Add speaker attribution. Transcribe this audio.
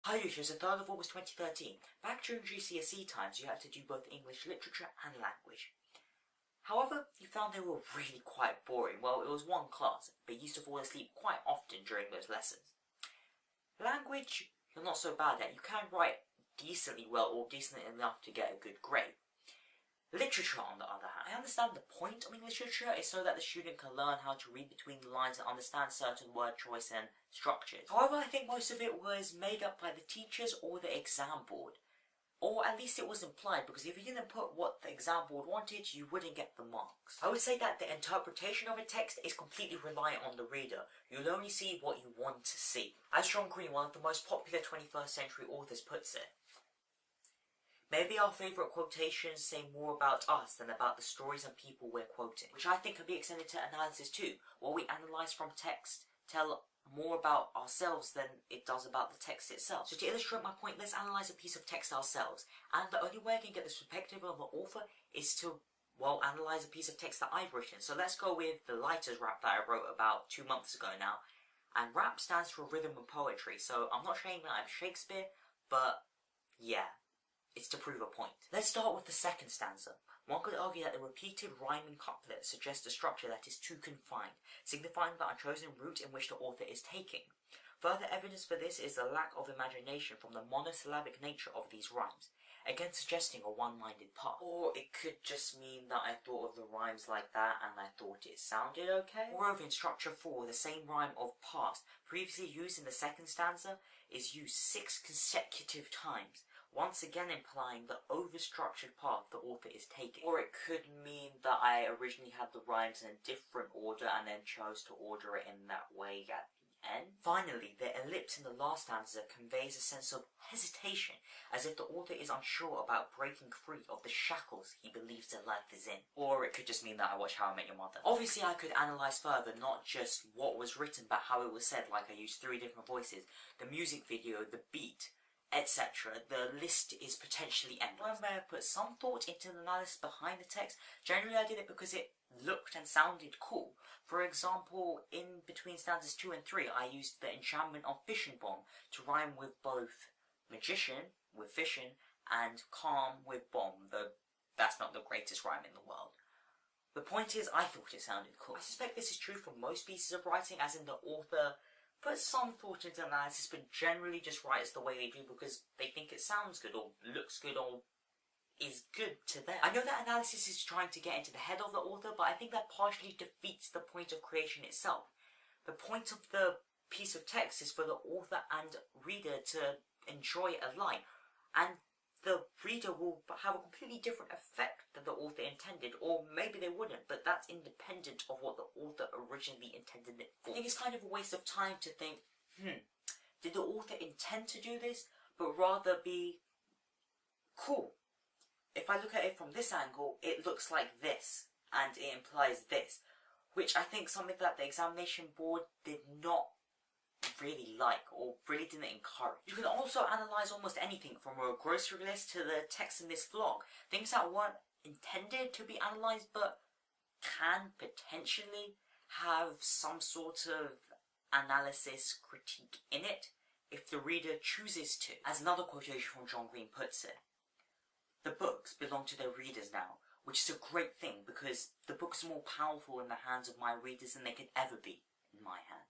Speaker 1: Hi, it was the 3rd of August 2013. Back during GCSE times, you had to do both English literature and language. However, you found they were really quite boring. Well, it was one class, but you used to fall asleep quite often during those lessons. Language, you're not so bad at. You can write decently well or decently enough to get a good grade. Literature, on the other hand, I understand the point of English literature is so that the student can learn how to read between the lines and understand certain word choice and structures. However, I think most of it was made up by the teachers or the exam board. Or at least it was implied, because if you didn't put what the exam board wanted, you wouldn't get the marks. I would say that the interpretation of a text is completely reliant on the reader. You'll only see what you want to see. As John Green, one of the most popular 21st century authors, puts it, maybe our favourite quotations say more about us than about the stories and people we're quoting. Which I think can be extended to analysis too. What we analyse from text tell more about ourselves than it does about the text itself. So to illustrate my point, let's analyse a piece of text ourselves. And the only way I can get this perspective of the author is to, well, analyse a piece of text that I've written. So let's go with the Lighters rap that I wrote about 2 months ago now. And rap stands for rhythm and poetry. So I'm not saying that I'm Shakespeare, but yeah. It's to prove a point. Let's start with the second stanza. One could argue that the repeated rhyming couplet suggests a structure that is too confined, signifying the unchosen route in which the author is taking. Further evidence for this is the lack of imagination from the monosyllabic nature of these rhymes, again suggesting a one-minded path. Or it could just mean that I thought of the rhymes like that and I thought it sounded okay. Moreover, in structure 4, the same rhyme of past, previously used in the second stanza, is used 6 consecutive times, once again implying the over-structured path the author is taking. Or it could mean that I originally had the rhymes in a different order and then chose to order it in that way at the end. Finally, the ellipse in the last stanza conveys a sense of hesitation, as if the author is unsure about breaking free of the shackles he believes their life is in. Or it could just mean that I watched How I Met Your Mother. Obviously, I could analyse further, not just what was written, but how it was said, like I used 3 different voices, the music video, the beat, etc. The list is potentially endless. I may have put some thought into the analysis behind the text. Generally I did it because it looked and sounded cool. For example, in between stanzas 2 and 3 I used the enchantment of fishing bomb to rhyme with both magician, with fishing, and calm with bomb, though that's not the greatest rhyme in the world. The point is, I thought it sounded cool. I suspect this is true for most pieces of writing, as in the author put some thought into analysis, but generally just writes the way they do because they think it sounds good, or looks good, or is good to them. I know that analysis is trying to get into the head of the author, but I think that partially defeats the point of creation itself. The point of the piece of text is for the author and reader to enjoy it alike, and the reader will have a completely different effect than the author intended, or maybe they wouldn't, but that's independent of what the author originally intended it for. I think it's kind of a waste of time to think, did the author intend to do this, but rather be cool. If I look at it from this angle, it looks like this, and it implies this, which I think something that the examination board did not really like, or really didn't encourage. You can also analyse almost anything from a grocery list to the text in this vlog. Things that weren't intended to be analysed but can potentially have some sort of analysis critique in it if the reader chooses to. As another quotation from John Green puts it, the books belong to their readers now, which is a great thing because the books are more powerful in the hands of my readers than they could ever be in my hands.